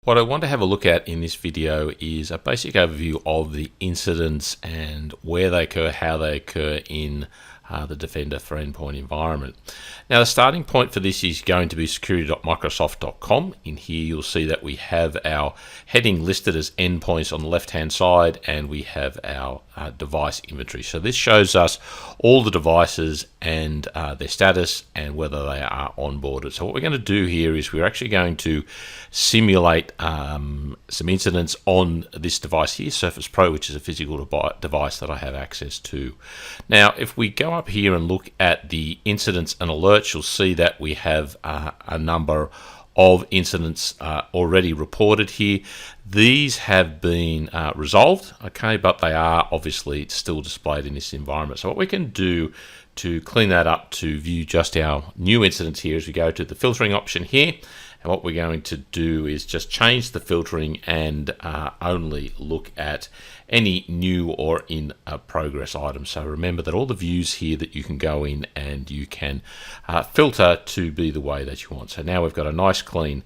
What I want to have a look at in this video is a basic overview of the incidents and where they occur, how they occur in the Defender for Endpoint environment. Now, the starting point for this is going to be security.microsoft.com. In here, you'll see that we have our heading listed as endpoints on the left-hand side, and we have our device inventory. So this shows us all the devices and their status and whether they are onboarded. So what we're going to do here is we're actually going to simulate some incidents on this device here, Surface Pro, which is a physical device that I have access to. Now, if we go up here and look at the incidents and alerts, you'll see that we have a number of incidents already reported here. These have been resolved, okay, but they are obviously still displayed in this environment. So what we can do to clean that up to view just our new incidents here is we go to the filtering option here. And what we're going to do is just change the filtering and only look at any new or in progress items. So remember that all the views here that you can go in and you can filter to be the way that you want. So now we've got a nice clean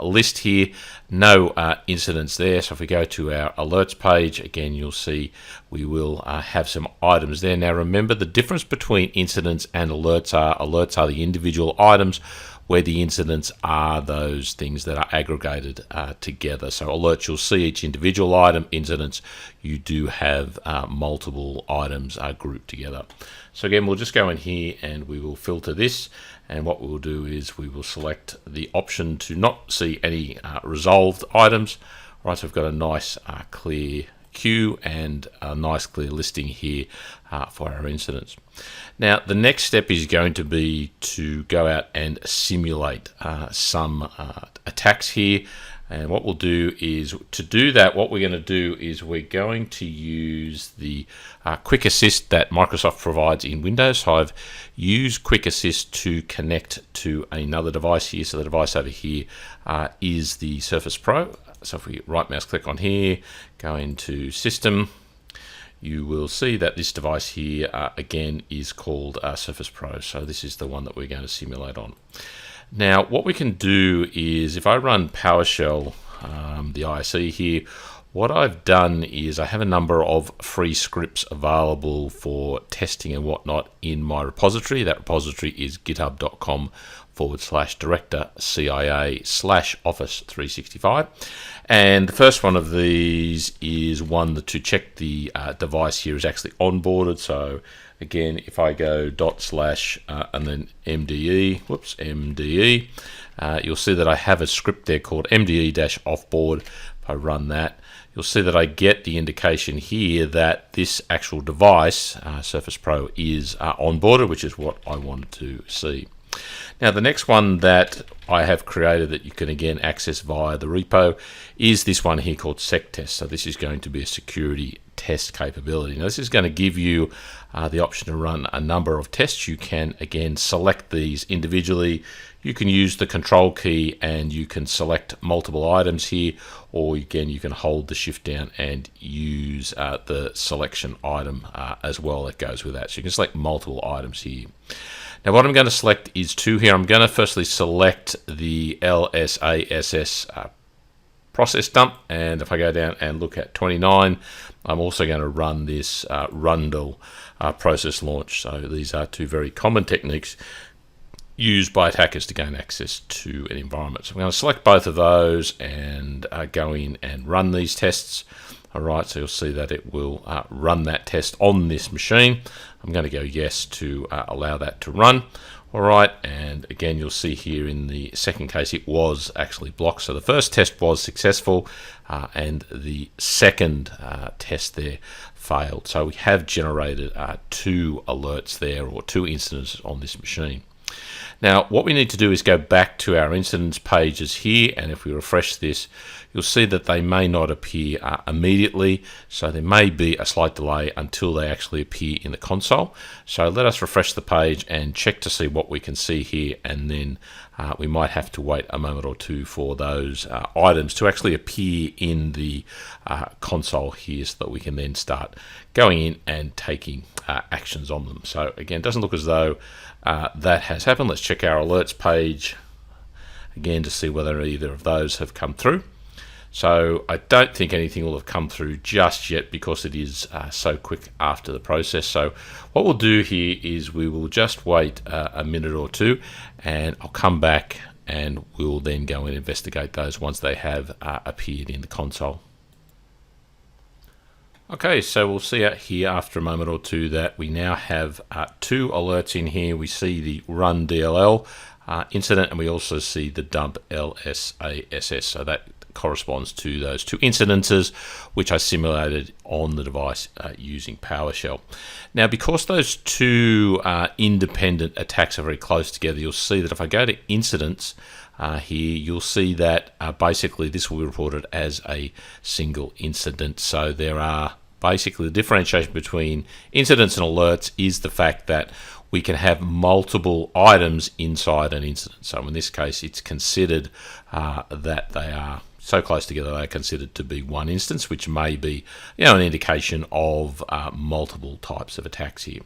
list here, no incidents there. So if we go to our alerts page, again, you'll see we will have some items there. Now remember, the difference between incidents and alerts are the individual items, where the incidents are those things that are aggregated together. So alerts, you'll see each individual item. Incidents, you do have multiple items grouped together. So again, we'll just go in here and we will filter this. And what we'll do is we will select the option to not see any resolved items. Right, so we've got a nice clear queue and a nice clear listing here for our incidents. Now, the next step is going to be to go out and simulate some attacks here. And what we'll do is, to do that, what we're going to do is we're going to use the Quick Assist that Microsoft provides in Windows. So I've used Quick Assist to connect to another device here. So the device over here is the Surface Pro. So if we right mouse click on here, go into System, you will see that this device here again is called Surface Pro. So this is the one that we're going to simulate on. Now, what we can do is, if I run PowerShell, the ISE here, what I've done is I have a number of free scripts available for testing and whatnot in my repository. That repository is github.com/director CIA/Office365. And the first one of these is one that to check the device here is actually onboarded. So again, if I go and then MDE, you'll see that I have a script there called MDE-offboard. If I run that, you'll see that I get the indication here that this actual device, Surface Pro, is onboarded, which is what I wanted to see. Now, the next one that I have created that you can again access via the repo is this one here called SecTest. So this is going to be a security test capability. Now, this is going to give you the option to run a number of tests. You can again select these individually. You can use the control key and you can select multiple items here, or again, you can hold the shift down and use the selection item as well that goes with that. So you can select multiple items here. Now, what I'm going to select is two here. I'm going to firstly select the LSASS process dump, and if I go down and look at 29, I'm also going to run this Rundle process launch. So these are two very common techniques used by attackers to gain access to an environment. So I'm going to select both of those and go in and run these tests. All right, so you'll see that it will run that test on this machine. I'm going to go yes to allow that to run. All right, and again, you'll see here in the second case, it was actually blocked. So the first test was successful, and the second test there failed. So we have generated two alerts there, or two incidents on this machine. Now, what we need to do is go back to our incidents pages here, and if we refresh this, you'll see that they may not appear immediately, so there may be a slight delay until they actually appear in the console. So let us refresh the page and check to see what we can see here, and then we might have to wait a moment or two for those items to actually appear in the console here, so that we can then start going in and taking actions on them. So again, it doesn't look as though that has happened. Let's check our alerts page again to see whether either of those have come through. So I don't think anything will have come through just yet because it is so quick after the process. So what we'll do here is we will just wait a minute or two, and I'll come back and we'll then go and investigate those once they have appeared in the console. Okay, so we'll see out here after a moment or two that we now have two alerts in here. We see the run DLL incident, and we also see the dump LSASS. So that corresponds to those two incidences which I simulated on the device using PowerShell. Now, because those two independent attacks are very close together, you'll see that if I go to incidents here, you'll see that basically this will be reported as a single incident. So there are basically the differentiation between incidents and alerts is the fact that we can have multiple items inside an incident. So in this case, it's considered that they are so close together they are considered to be one instance, which may be, an indication of multiple types of attacks here.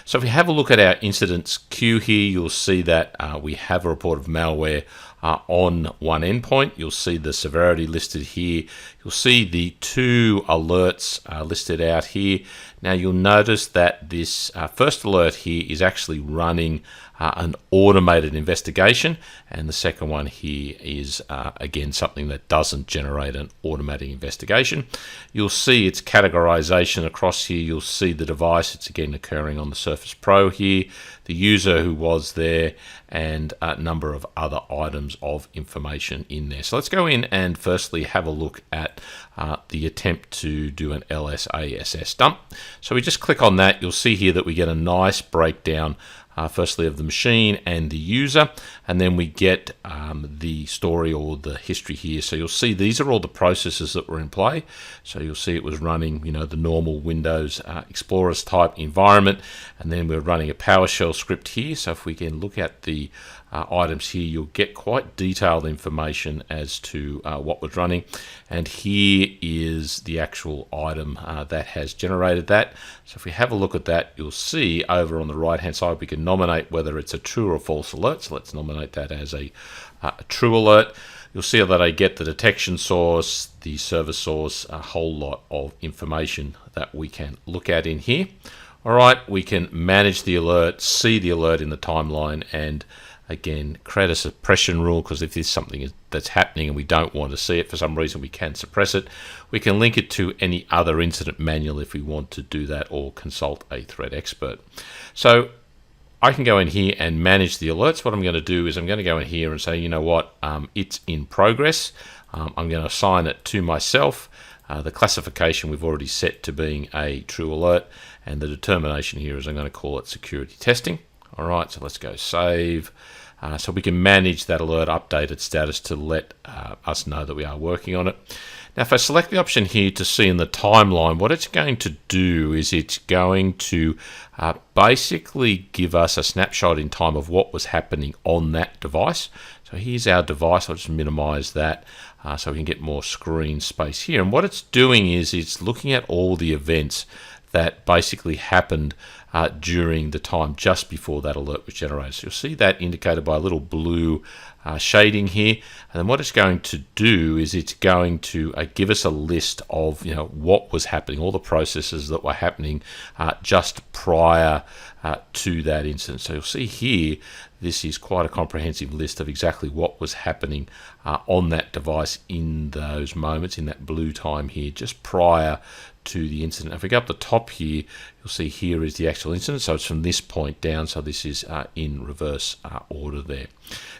So if we have a look at our incidents queue here, you'll see that we have a report of malware on one endpoint. You'll see the severity listed here. You'll see the two alerts listed out here. Now you'll notice that this first alert here is actually running an automated investigation, and the second one here is again something that doesn't generate an automatic investigation. You'll see its categorization across here. You'll see the device. It's again occurring on the Surface Pro here, the user who was there, and a number of other items of information in there. So let's go in and firstly have a look at the attempt to do an LSASS dump. So we just click on that. You'll see here that we get a nice breakdown firstly of the machine and the user, and then we get the story or the history here. So you'll see these are all the processes that were in play. So you'll see it was running, the normal Windows Explorers type environment, and then we're running a PowerShell script here. So if we can look at the items here, you'll get quite detailed information as to what was running, and here is the actual item that has generated that. So if we have a look at that, you'll see over on the right hand side we can nominate whether it's a true or false alert. So let's nominate that as a true alert. You'll see that I get the detection source, the service source, a whole lot of information that we can look at in here. All right, we can manage the alert, see the alert in the timeline, and again, create a suppression rule, because if there's something that's happening and we don't want to see it for some reason, we can suppress it. We can link it to any other incident manual if we want to do that, or consult a threat expert. So I can go in here and manage the alerts. What I'm going to do is I'm going to go in here and say, it's in progress. I'm going to assign it to myself. The classification we've already set to being a true alert, and the determination here is I'm going to call it security testing. All right, so let's go save. So we can manage that alert updated status to let us know that we are working on it. Now, if I select the option here to see in the timeline, what it's going to do is it's going to basically give us a snapshot in time of what was happening on that device. So here's our device. I'll just minimize that so we can get more screen space here. And what it's doing is it's looking at all the events that basically happened during the time just before that alert was generated. So you'll see that indicated by a little blue shading here. And then what it's going to do is it's going to give us a list of what was happening, all the processes that were happening just prior to that incident. So you'll see here, this is quite a comprehensive list of exactly what was happening on that device in those moments, in that blue time here, just prior to the incident. If we go up the top here, you'll see here is the actual incident. So it's from this point down. So this is in reverse order there.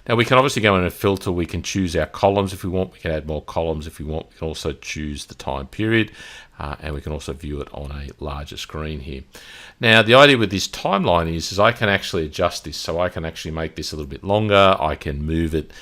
Now we can obviously go in and filter. We can choose our columns if we want. We can add more columns if we want. We can also choose the time period. And we can also view it on a larger screen here. Now, the idea with this timeline is I can actually adjust this. So I can actually make this a little bit longer. I can move it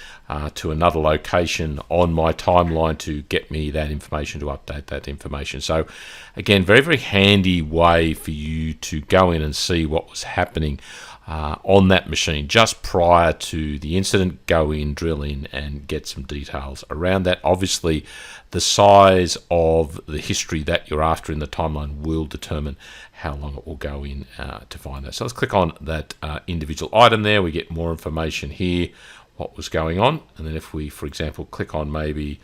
to another location on my timeline to get me that information, to update that information. So again, very, very handy way for you to go in and see what was happening on that machine just prior to the incident. Go in, drill in, and get some details around that. Obviously, the size of the history that you're after in the timeline will determine how long it will go in to find that. So let's click on that individual item there. We get more information here, what was going on. And then if we, for example, click on maybe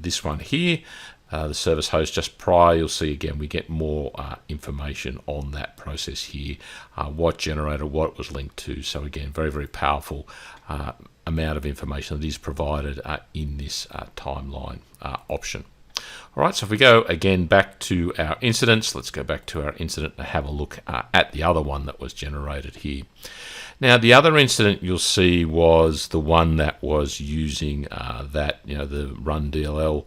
this one here, the service host just prior, you'll see again we get more information on that process here, what generator, what it was linked to. So again, very, very powerful amount of information that is provided in this timeline option. All right, so if we go again back to our incidents, let's go back to our incident and have a look at the other one that was generated here. Now, the other incident you'll see was the one that was using the run DLL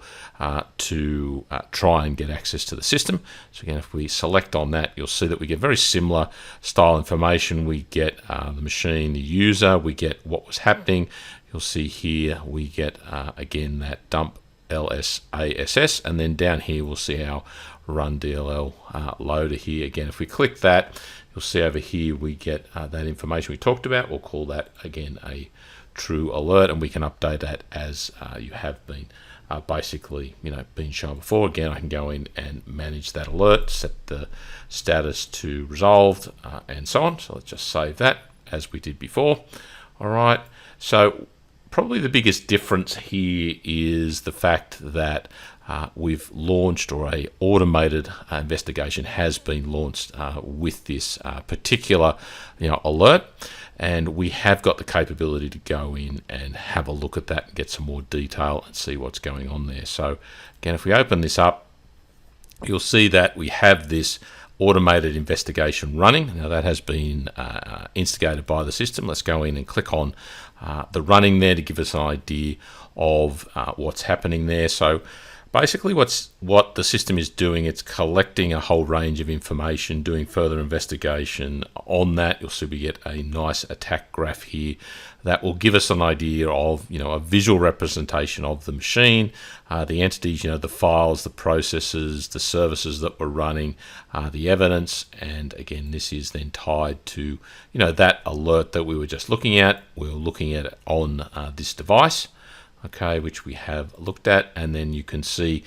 to try and get access to the system. So again, if we select on that, you'll see that we get very similar style information. We get the machine, the user, we get what was happening. You'll see here we get, again, that dump LSASS, and then down here we'll see our run DLL loader here. Again, if we click that, you'll see over here we get that information we talked about. We'll call that again a true alert, and we can update that as you have been basically been shown before. Again, I can go in and manage that alert, set the status to resolved, and so on. So let's just save that as we did before. All right, so probably the biggest difference here is the fact that we've launched, or a automated investigation has been launched with this particular alert, and we have got the capability to go in and have a look at that and get some more detail and see what's going on there. So again, if we open this up, you'll see that we have this automated investigation running. Now that has been instigated by the system. Let's go in and click on the running there to give us an idea of what's happening there. So basically what the system is doing, it's collecting a whole range of information, doing further investigation on that. You'll see we get a nice attack graph here that will give us an idea of a visual representation of the machine, the entities, the files, the processes, the services that we're running, the evidence, and again this is then tied to that alert that we were just looking at. We were looking at it on this device, okay, which we have looked at, and then you can see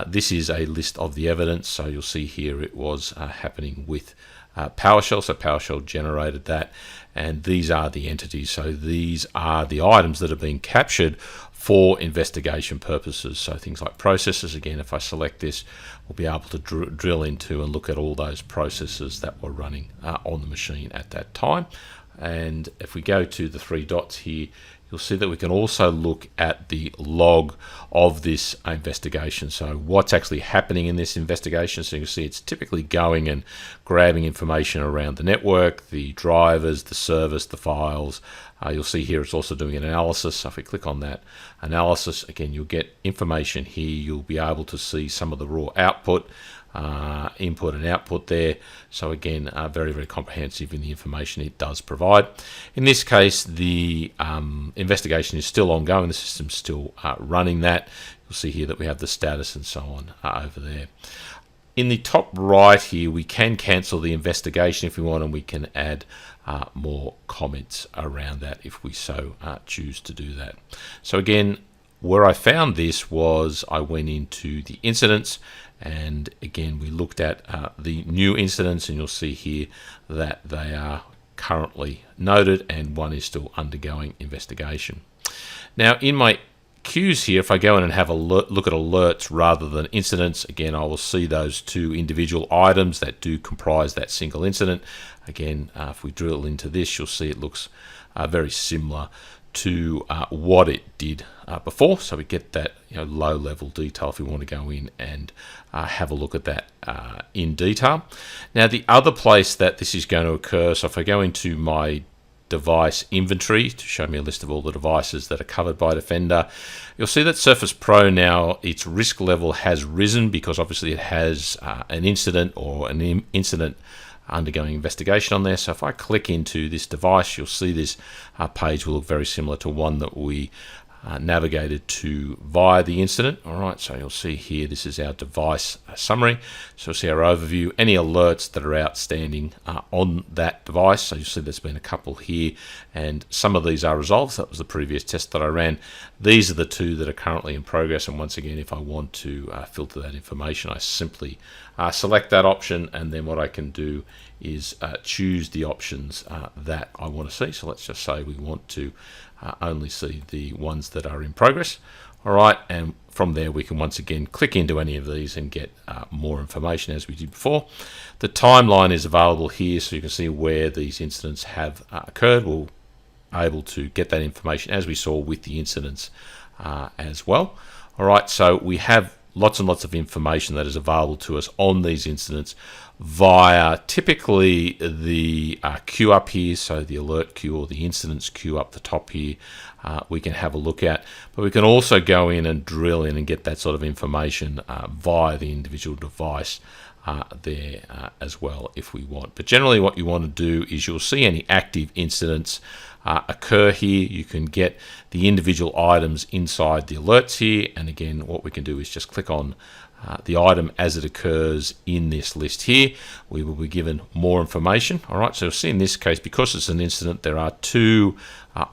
this is a list of the evidence. So you'll see here it was happening with PowerShell. So PowerShell generated that, and these are the entities. So these are the items that have been captured for investigation purposes. So things like processes, again, if I select this, we'll be able to drill into and look at all those processes that were running on the machine at that time. And if we go to the three dots here, you'll see that we can also look at the log of this investigation. So what's actually happening in this investigation. So you can see it's typically going and grabbing information around the network, the drivers, the service, the files. You'll see here it's also doing an analysis. So if we click on that analysis, again, you'll get information here. You'll be able to see some of the raw output, input and output there. So again, very, very comprehensive in the information it does provide. In this case, the investigation is still ongoing. The system's still running that. You'll see here that we have the status and so on over there. In the top right here, we can cancel the investigation if we want, and we can add more comments around that if we so choose to do that. So again, where I found this was I went into the incidents, and again we looked at the new incidents, and you'll see here that they are currently noted and one is still undergoing investigation. Now in my queues here, if I go in and have a look at alerts rather than incidents, again I will see those two individual items that do comprise that single incident. Again, if we drill into this, you'll see it looks very similar to what it did before. So we get that low level detail if we want to go in and have a look at that in detail. Now the other place that this is going to occur, so if I go into my device inventory to show me a list of all the devices that are covered by Defender, you'll see that Surface Pro now, its risk level has risen because obviously it has an incident or an incident undergoing investigation on there. So if I click into this device, you'll see this page will look very similar to one that we navigated to via the incident. All right, so you'll see here this is our device summary. So you'll see our overview, any alerts that are outstanding on that device. So you'll see there's been a couple here, and some of these are resolved. So that was the previous test that I ran. These are the two that are currently in progress, and once again, if I want to filter that information, I simply select that option, and then what I can do is choose the options that I want to see. So let's just say we want to only see the ones that are in progress. All right, and from there we can once again click into any of these and get more information as we did before. The timeline is available here, so you can see where these incidents have occurred. We'll able to get that information as we saw with the incidents as well. All right, so we have lots and lots of information that is available to us on these incidents via typically the queue up here, so the alert queue or the incidents queue up the top here. We can have a look at, but we can also go in and drill in and get that sort of information via the individual device there as well if we want. But generally what you want to do is you'll see any active incidents occur here. You can get the individual items inside the alerts here, and again what we can do is just click on the item as it occurs in this list here. We will be given more information. All right, so you'll see in this case, because it's an incident, there are two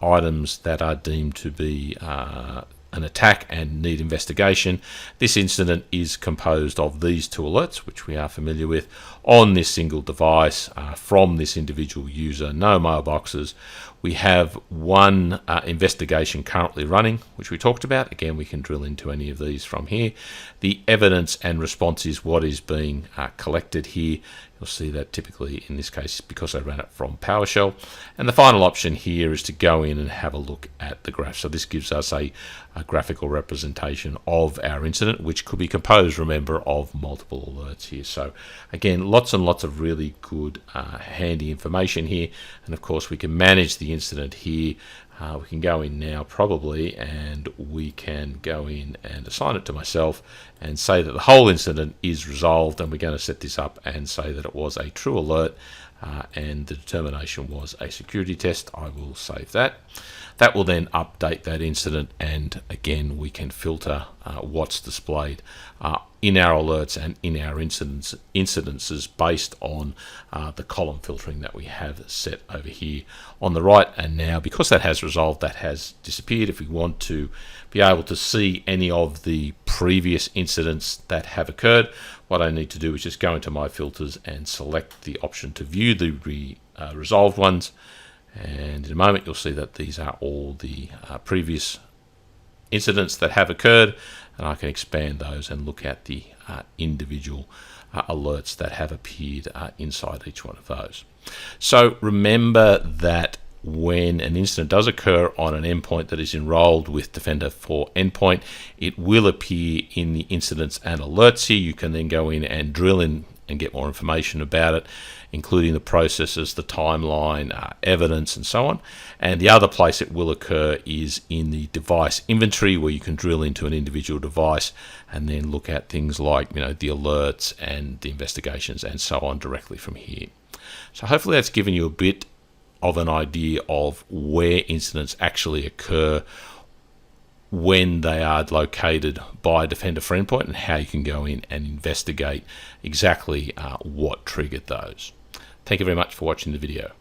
items that are deemed to be an attack and need investigation. This incident is composed of these two alerts, which we are familiar with, on this single device from this individual user, no mailboxes. We have one investigation currently running, which we talked about. Again, we can drill into any of these from here. The evidence and response is what is being collected here. You'll see that typically in this case because I ran it from PowerShell. And the final option here is to go in and have a look at the graph. So this gives us a graphical representation of our incident, which could be composed, remember, of multiple alerts here. So again, lots and lots of really good handy information here. And of course we can manage the incident here. We can go in now probably, and we can go in and assign it to myself and say that the whole incident is resolved, and we're going to set this up and say that it was a true alert and the determination was a security test. I will save that. That will then update that incident, and again we can filter what's displayed in our alerts and in our incidences based on the column filtering that we have set over here on the right. And now, because that has resolved, that has disappeared. If we want to be able to see any of the previous incidents that have occurred, what I need to do is just go into my filters and select the option to view the resolved ones. And in a moment you'll see that these are all the previous incidents that have occurred, and I can expand those and look at the individual alerts that have appeared inside each one of those. So remember that when an incident does occur on an endpoint that is enrolled with Defender for Endpoint, it will appear in the incidents and alerts here. You can then go in and drill in and get more information about it, including the processes, the timeline, evidence, and so on. And the other place it will occur is in the device inventory, where you can drill into an individual device and then look at things like, the alerts and the investigations and so on directly from here. So hopefully that's given you a bit of an idea of where incidents actually occur, when they are located by Defender for Endpoint, and how you can go in and investigate exactly what triggered those. Thank you very much for watching the video.